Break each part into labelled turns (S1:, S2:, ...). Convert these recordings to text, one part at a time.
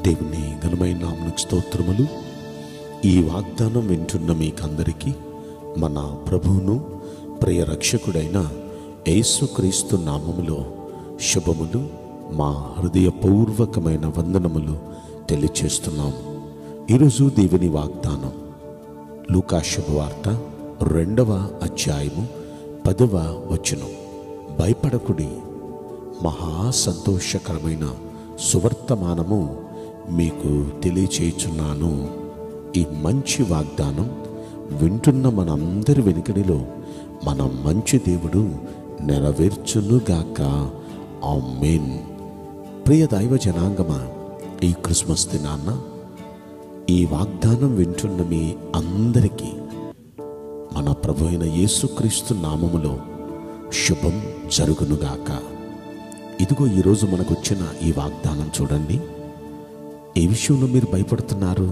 S1: దేవుని ఘనమైన నామమునకు స్తోత్రములు. ఈ వాగ్దానం వింటున్న మీకందరికీ మన ప్రభువును ప్రియ రక్షకుడైన యేసుక్రీస్తు నామములో శుభములు, మా హృదయపూర్వకమైన వందనములు తెలియచేస్తున్నాము. ఈరోజు దేవుని వాగ్దానం లూకా శుభవార్త 2వ అధ్యాయము 10వ వచనం. భయపడకుడి, మహా సంతోషకరమైన సువర్తమానము మీకు తెలియచేయుచున్నాను. ఈ మంచి వాగ్దానం వింటున్న మనందరి వెనుకడిలో మన మంచి దేవుడు నెరవేర్చునుగాక. ఆమేన్. ప్రియ దైవ జనాంగమా, ఈ క్రిస్మస్ దినాన ఈ వాగ్దానం వింటున్న మీ అందరికీ మన ప్రభు అయిన యేసుక్రీస్తు నామములో శుభం జరుగునుగాక. ఇదిగో ఈరోజు మనకు వచ్చిన ఈ వాగ్దానం చూడండి. ఏ విషయంలో మీరు భయపడుతున్నారు?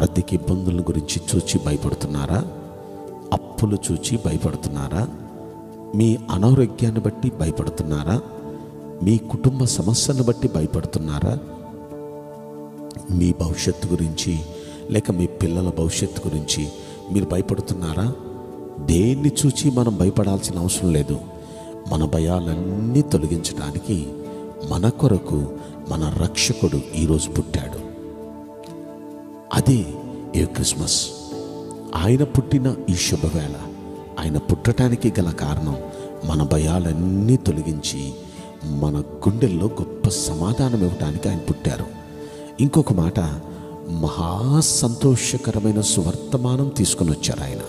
S1: ఆర్థిక ఇబ్బందుల గురించి చూచి భయపడుతున్నారా? అప్పులు చూచి భయపడుతున్నారా? మీ అనారోగ్యాన్ని బట్టి భయపడుతున్నారా? మీ కుటుంబ సమస్యను బట్టి భయపడుతున్నారా? మీ భవిష్యత్తు గురించి లేక మీ పిల్లల భవిష్యత్తు గురించి మీరు భయపడుతున్నారా? దేన్ని చూచి మనం భయపడాల్సిన అవసరం లేదు. మన భయాలన్నీ తొలగించడానికి మన కొరకు మన రక్షకుడు ఈరోజు పుట్టాడు. అదే ఈ క్రిస్మస్. ఆయన పుట్టిన ఈ శుభవేళ, ఆయన పుట్టడానికి గల కారణం మన భయాలన్నీ తొలగించి మన గుండెల్లో గొప్ప సమాధానం ఇవ్వడానికి ఆయన పుట్టారు. ఇంకొక మాట, మహా సంతోషకరమైన సువర్తమానం తీసుకుని వచ్చారు ఆయన.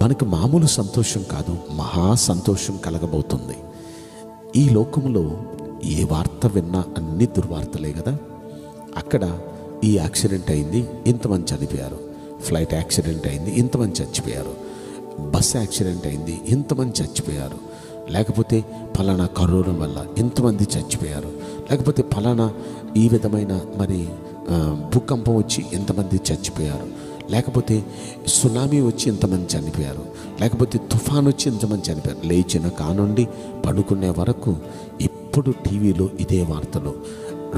S1: మనకు మామూలు సంతోషం కాదు, మహా సంతోషం కలగబోతుంది. ఈ లోకంలో ఏ వార్త విన్నా అన్ని దుర్వార్తలే కదా. అక్కడ ఈ యాక్సిడెంట్ అయింది, ఇంతమంది చనిపోయారు. ఫ్లైట్ యాక్సిడెంట్ అయింది, ఇంతమంది చచ్చిపోయారు. బస్ యాక్సిడెంట్ అయింది, ఇంతమంది చచ్చిపోయారు. లేకపోతే ఫలానా కరోనా వల్ల ఇంతమంది చచ్చిపోయారు. లేకపోతే ఫలానా ఈ విధమైన భూకంపం వచ్చి ఎంతమంది చచ్చిపోయారు. లేకపోతే సునామీ వచ్చి ఎంతమంది చనిపోయారు. లేకపోతే తుఫాన్ వచ్చి ఎంతమంది చనిపోయారు. లేచిన కానుండి పడుకునే వరకు ఇప్పుడు టీవీలో ఇదే వార్తలు,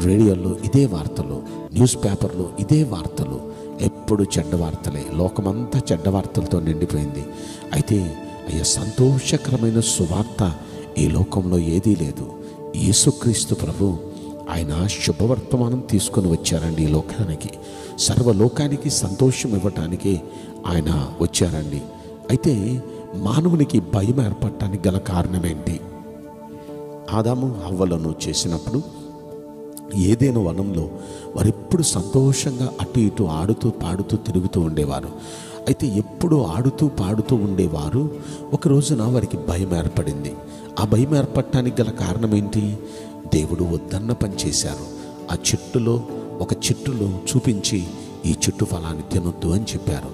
S1: రేడియోలో ఇదే వార్తలు, న్యూస్ పేపర్లో ఇదే వార్తలు. ఎప్పుడు చెడ్డ వార్తలే. లోకమంతా చెడ్డ వార్తలతో నిండిపోయింది. అయితే అయ్యా, సంతోషకరమైన సువార్త ఈ లోకంలో ఏదీ లేదు. యేసుక్రీస్తు ప్రభు ఆయన శుభవర్తమానం తీసుకొని వచ్చారండి ఈ లోకానికి. సర్వలోకానికి సంతోషం ఇవ్వటానికి ఆయన వచ్చారండి. అయితే మానవునికి భయం ఏర్పడటానికి గల కారణం ఏంటి? ఆదాము హవ్వలను చేసినప్పుడు ఏదైనా వనంలో వారెప్పుడు సంతోషంగా అటు ఇటు ఆడుతూ పాడుతూ తిరుగుతూ ఉండేవారు. అయితే ఎప్పుడు ఆడుతూ పాడుతూ ఉండేవారు. ఒక రోజున వారికి భయం ఏర్పడింది. ఆ భయం ఏర్పడటానికి గల కారణం ఏంటి? దేవుడు వద్దన్న పని చేశారు. ఆ చెట్టులో ఒక చెట్టులో చూపించి ఈ చెట్టు ఫలాన్ని తినొద్దు అని చెప్పారు.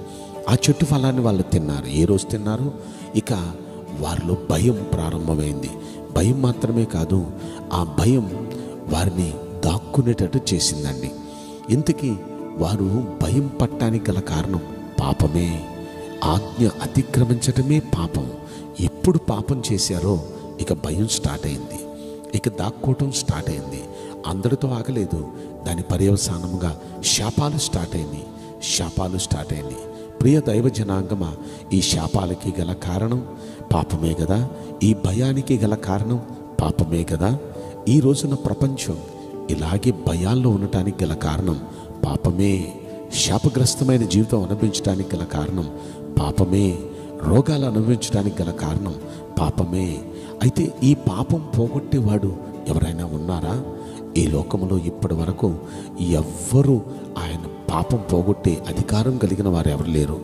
S1: ఆ చెట్టు ఫలాన్ని వాళ్ళు తిన్నారు. ఏ రోజు తిన్నారు? ఇక వారిలో భయం ప్రారంభమైంది. భయం మాత్రమే కాదు, ఆ భయం వారిని దాక్కునేటట్టు చేసిందండి. ఇంతకీ వారు భయం పట్టడానికి గల కారణం పాపమే. ఆజ్ఞ అతిక్రమించటమే పాపం. ఎప్పుడు పాపం చేశారో ఇక భయం స్టార్ట్ అయింది. ఇక దాక్కోవటం స్టార్ట్ అయింది. అందరితో ఆగలేదు. దాని పర్యవసానముగా శాపాలు స్టార్ట్ అయింది. ప్రియ దైవ జనాంగమా, ఈ శాపాలకి గల కారణం పాపమే కదా. ఈ భయానికి గల కారణం పాపమే కదా. ఈ రోజున ప్రపంచం ఇలాగే భయాల్లో ఉండటానికి గల కారణం పాపమే. శాపగ్రస్తమైన జీవితం అనుభవించడానికి గల కారణం పాపమే. రోగాలు అనుభవించడానికి గల కారణం పాపమే. అయితే ఈ పాపం పోగొట్టేవాడు ఎవరైనా ఉన్నారా? ఈ లోకంలో ఇప్పటి వరకు ఎవ్వరూ ఆయన పాపం పోగొట్టే అధికారం కలిగిన వారు ఎవరు లేరు.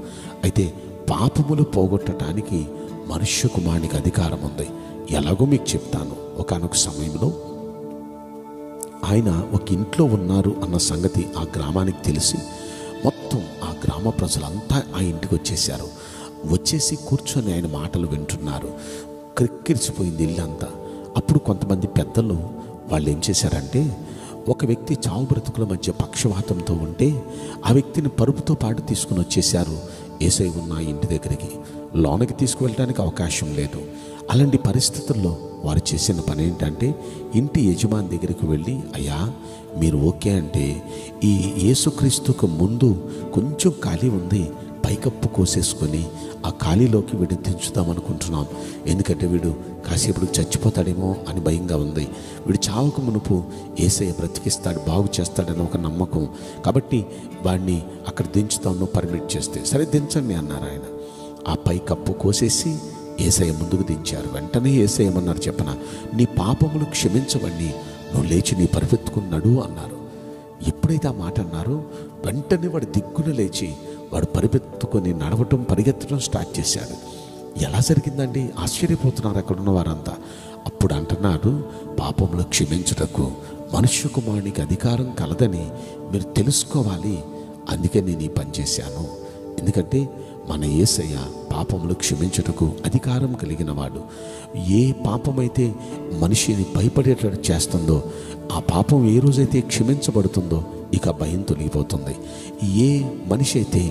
S1: అయితే పాపములు పోగొట్టడానికి మనుష్య కుమారునికి అధికారం ఉంది. ఎలాగో మీకు చెప్తాను. ఒకానొక సమయంలో ఆయన ఒక ఇంట్లో ఉన్నారు అన్న సంగతి ఆ గ్రామానికి తెలిసి మొత్తం ఆ గ్రామ ప్రజలంతా ఆ ఇంటికి వచ్చేసి కూర్చొని ఆయన మాటలు వింటున్నారు. క్రిక్కిరిసిపోయింది ఇల్లంతా. అప్పుడు కొంతమంది పెద్దలు వాళ్ళు ఏం చేశారంటే, ఒక వ్యక్తి చావు బ్రతుకుల మధ్య పక్షవాతంతో ఉంటే ఆ వ్యక్తిని పరుపుతో పాటు తీసుకుని వచ్చేశారు యేసయ్య ఉన్న ఇంటి దగ్గరికి. లోనకి తీసుకువెళ్ళడానికి అవకాశం లేదు. అలాంటి పరిస్థితుల్లో వారు చేసిన పని ఏంటంటే ఇంటి యజమాని దగ్గరికి వెళ్ళి, అయ్యా మీరు ఓకే అంటే ఈ యేసుక్రీస్తుకు ముందు కొంచెం ఖాళీ ఉంది, పైకప్పు కోసేసుకొని ఆ ఖాళీలోకి వీడు దించుదామనుకుంటున్నాం. ఎందుకంటే వీడు కాసేపటికి చచ్చిపోతాడేమో అని భయంగా ఉంది. వీడు చావక మునుపు యేసయ్య బ్రతికిస్తాడు, బాగు చేస్తాడని ఒక నమ్మకం. కాబట్టి వాడిని అక్కడ దించుతాను పర్మిట్ చేస్తే. సరే దించండి అన్నారు ఆయన. ఆ పైకప్పు కోసేసి యేసయ్య ముందుకు దించారు. వెంటనే యేసయ్య ఏమన్నారు చెప్పనా, నీ పాపములు క్షమించవని నువ్వు లేచి నీ పరిపెత్తుకున్నాడు అన్నారు. ఎప్పుడైతే ఆ మాట అన్నారో వెంటనే వాడు దిగ్గున లేచి వాడు పరిపెత్తుకొని నడవటం, పరిగెత్తడం స్టార్ట్ చేశాడు. ఎలా జరిగిందండి? ఆశ్చర్యపోతున్నారు అక్కడున్న వారంతా. అప్పుడు అంటున్నారు, పాపములు క్షమించుటకు మనుష్య కుమారునికి అధికారం కలదని మీరు తెలుసుకోవాలి, అందుకే నేను ఈ పని చేశాను. ఎందుకంటే మన యేసయ్య పాపములు క్షమించుటకు అధికారం కలిగిన వాడు. ఏ పాపమైతే మనిషిని భయపడేటట్టు చేస్తుందో, ఆ పాపం ఏ రోజైతే క్షమించబడుతుందో ఇక భయం తొలగిపోతుంది. ఏ మనిషి అయితే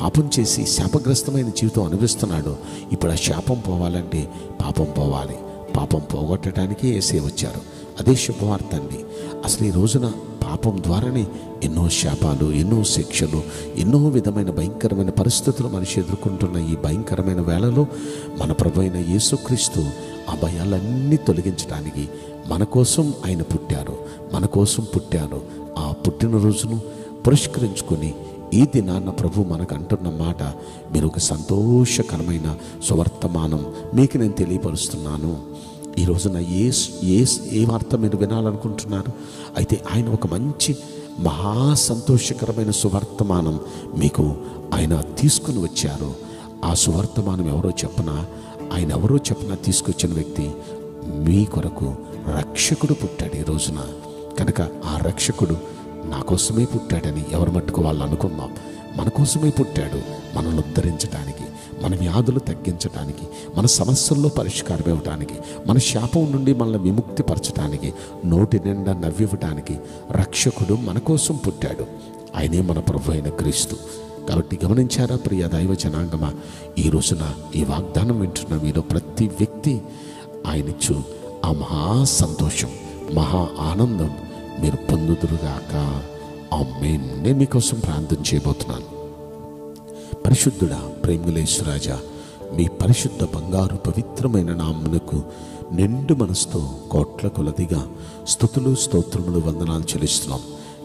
S1: పాపం చేసి శాపగ్రస్తమైన జీవితం అనుభవిస్తున్నాడో, ఇప్పుడు ఆ శాపం పోవాలంటే పాపం పోవాలి. పాపం పోగొట్టడానికి యేసయ్య వచ్చారు. అదే శుభవార్త అండి. అసలు ఈ రోజున పాపం ద్వారానే ఎన్నో శాపాలు, ఎన్నో శిక్షలు, ఎన్నో విధమైన భయంకరమైన పరిస్థితులు మనిషి ఎదుర్కొంటున్న ఈ భయంకరమైన వేళలో మన ప్రభు అయిన యేసుక్రీస్తు ఆ భయాలన్నీ తొలగించడానికి మన కోసం ఆయన పుట్టారు, మన కోసం పుట్టారు. ఆ పుట్టినరోజును పురస్కరించుకొని ఈ దినాన్న ప్రభు మనకు అంటున్న మాట, మీరు ఒక సంతోషకరమైన సువర్తమానం మీకు నేను తెలియపరుస్తున్నాను. ఈ రోజున ఏ వార్త మీరు వినాలనుకుంటున్నారు? అయితే ఆయన ఒక మంచి మహా సంతోషకరమైన సువర్తమానం మీకు ఆయన తీసుకుని వచ్చారు. ఆ సువర్తమానం ఎవరో చెప్పనా, ఆయన ఎవరో చెప్పనా తీసుకొచ్చిన వ్యక్తి మీ కొరకు రక్షకుడు పుట్టాడు ఈ రోజున. కనుక ఆ రక్షకుడు నా కోసమే పుట్టాడని ఎవరి మట్టుకు వాళ్ళు అనుకుందాం. మన కోసమే పుట్టాడు, మనల్ని ఉద్ధరించడానికి, మన వ్యాధులు తగ్గించడానికి, మన సమస్యల్లో పరిష్కారం ఇవ్వడానికి, మన శాపం నుండి మనల్ని విముక్తిపరచడానికి, నోటి నిండా నవ్వివ్వడానికి రక్షకుడు మన కోసం పుట్టాడు. ఆయనే మన ప్రభు అయిన క్రీస్తు. కాబట్టి గమనించారా ప్రియ దైవ జనాంగమా, ఈ రోజున ఈ వాగ్దానం వింటున్న మీలో ప్రతి వ్యక్తి ఆయనిచ్చు ఆ మహా సంతోషం, మహా ఆనందం మీరు పొందుదురుగాక. ఆమేన్. నేను మీకోసం ప్రార్థన చేయబోతున్నాను. పరిశుద్ధుడా, ప్రేమలేశ్వరాజా, మీ పరిశుద్ధ బంగారు పవిత్రమైన నామమునకు నిండు మనసుతో కోట్ల కొలదిగా స్తుతులు, స్తోత్రములు, వందనాలు చెల్లిస్తున్నాం.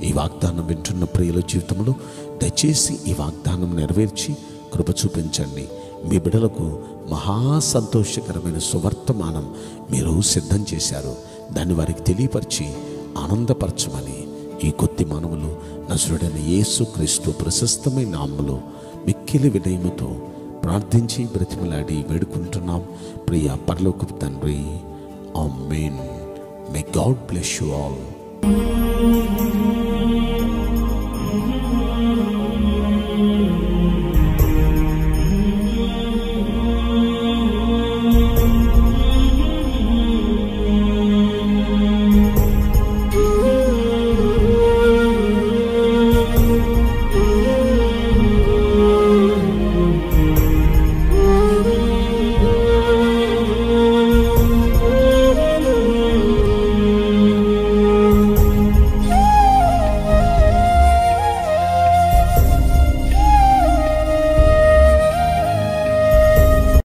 S1: ఈ వాగ్దానం వింటున్న ప్రియుల జీవితంలో దయచేసి ఈ వాగ్దానం నెరవేర్చి కృప చూపించండి. మీ బిడ్డలకు మహా సంతోషకరమైన సువర్తమానం మీరు సిద్ధం చేశారు. దాన్ని వారికి తెలియపరిచి ఆనందపరచమని ఈ కొద్ది మానవులు నజరుడైన యేసుక్రీస్తు ప్రశస్తమైన నామములో మిక్కిలి వినయముతో ప్రార్థించి బ్రతిమలాడి వేడుకుంటున్నాం ప్రియ పరలోకపు తండ్రి. Amen. May God bless you all.